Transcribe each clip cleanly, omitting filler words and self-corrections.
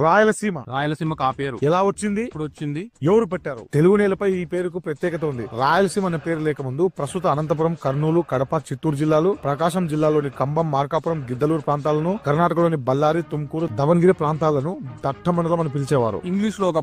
రాయలసీమకు ఆ పేరు ఎలా వచ్చింది? ఇప్పుడు వచ్చింది. ఎవరు పెట్టారు? తెలుగు నేలపై ఈ పేరుకు ప్రత్యేకత ఉంది. రాయలసీమ అనే పేరు లేకముందు ప్రస్తుత అనంతపురం, కర్నూలు, కడప, చిత్తూరు జిల్లాలు, ప్రకాశం జిల్లాలోని కంబం, మార్కాపురం, గిద్దలూరు ప్రాంతాలను, కర్ణాటకలోని బళ్ళారి, తుమ్కూరు, దవన్గిరి ప్రాంతాలను దట్ట మండలం అని పిలిచేవారు. ఇంగ్లీష్ లో ఒక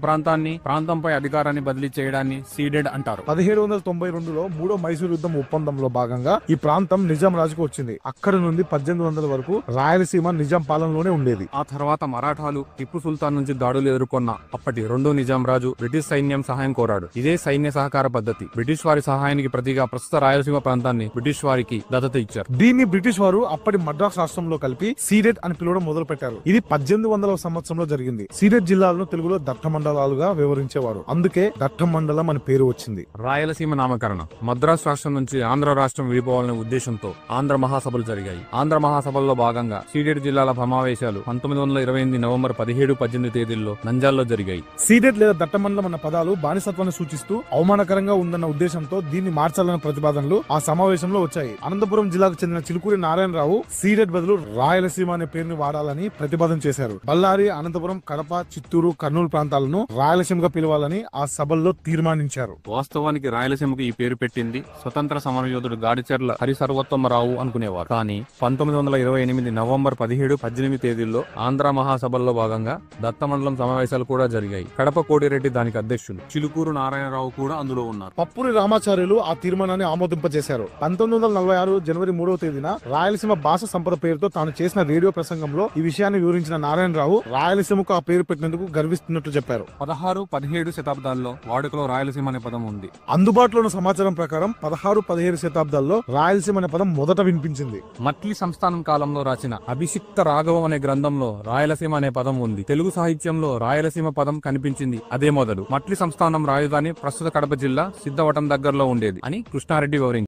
ప్రాంతంపై అధికారాన్ని బదిలీ చేయడాన్ని సీడెడ్ అంటారు. 1792లో మూడో మైసూరు యుద్ధం ఒప్పందంలో భాగంగా ఈ ప్రాంతం నిజాం రాజుకు వచ్చింది. అక్కడ నుండి 1800 వరకు రాయలసీమ నిజాం పాలనలోనే ఉండేది. ఆ తర్వాత మరాఠాలు టిప్పు సుల్తాన్ నుంచి దాడులు ఎదుర్కొన్న అప్పటి రెండో నిజాం రాజు బ్రిటిష్ సైన్యం సహాయం కోరాడు. ఇదే సైన్య సహకార పద్ధతి. బ్రిటిష్ వారి సహాయానికి ప్రతిగా ప్రస్తుత రాయలసీమ ప్రాంతాన్ని బ్రిటిష్ వారికి దత్తత ఇచ్చారు. దీన్ని బ్రిటిష్ వారు అప్పటి మద్రాస్ రాష్ట్రంలో కలిపి సీడెడ్ అని పిలవడం మొదలు పెట్టారు. ఇది 1800వ సంవత్సరంలో జరిగింది. సీడెడ్ జిల్లాలను తెలుగులో దట్ట మండలాలుగా వివరించేవారు. అందుకే దట్ట మండలం అని పేరు వచ్చింది. రాయలసీమ నామకరణం మద్రాస్ రాష్ట్రం నుంచి ఆంధ్ర రాష్ట్రం విడిపోవాలనే ఉద్దేశంతో ఆంధ్ర మహాసభలు జరిగాయి. ఆంధ్ర మహాసభల్లో భాగంగా సీడెడ్ జిల్లాల సమావేశాలు 1928 నవంబర్ 17-18 తేదీల్లో నంజాల్లో జరిగాయి. సీడెడ్ లేదా దట్ట మండలం అన్న పదాలు బానిసత్వాన్ని సూచిస్తూ అవమానకరంగా ఉందన్న ఉద్దేశంతో దీన్ని మార్చాలన్న ప్రతిపాదనలు ఆ సమావేశంలో వచ్చాయి. అనంతపురం జిల్లాకు చెందిన చిలుకూరి నారాయణరావు సీడెడ్ బదులు రాయలసీమ అనే పేరుని వాడాలని ప్రతిపాదన చేశారు. బళ్ళారి, అనంతపురం, కడప, చిత్తూరు, కర్నూలు ప్రాంతాలను రాయలసీమగా పిలవాలని ఆ సభల్లో తీర్మానించారు. వాస్తవానికి రాయలసీమకు ఈ పేరు పెట్టింది స్వతంత్ర సమరయోధుడు గాడిచెర్ల హరిసర్వోత్తమరావు అనుకునేవారు. కానీ 1928 నవంబర్ 17-18 తేదీల్లో ఆంధ్ర మహాసభల్లో భాగంగా దత్తమండలం సమావేశాలు కూడా జరిగాయి. కడప కోటిరెడ్డి దానికి అధ్యక్షులు. చిలుకూరు నారాయణరావు కూడా అందులో ఉన్నారు. పప్పురి రామాచార్యులు ఆ తీర్మానాన్ని ఆమోదింపజేశారు. 1946 జనవరి 3వ తేదీన రాయలసీమ భాష సంపద పేరుతో తాను చేసిన రేడియో ప్రసంగంలో ఈ విషయాన్ని వివరించిన నారాయణరావు రాయలసీమకు ఆ పేరు పెట్టినందుకు గర్విస్తున్నట్లు చెప్పారు. 16-17 శతాబ్దాల్లో వాడుకలో రాయలసీమ అనే పదం ఉంది. అందుబాటులో ఉన్న సమాచారం ప్రకారం 16-17 శతాబ్దాల్లో రాయలసీమ అనే పదం మొదట వినిపించింది. మట్లి సంస్థానం కాలంలో రాసిన అభిషిక్త రాఘవం అనే గ్రంథంలో రాయలసీమ అనే పదం ఉంది. తెలుగు సాహిత్యంలో రాయలసీమ పదం కనిపించింది అదే మొదలు. మట్లి సంస్థానం రాజధాని ప్రస్తుత కడప జిల్లా సిద్ధవటం దగ్గరలో ఉండేది అని కృష్ణారెడ్డి వివరించారు.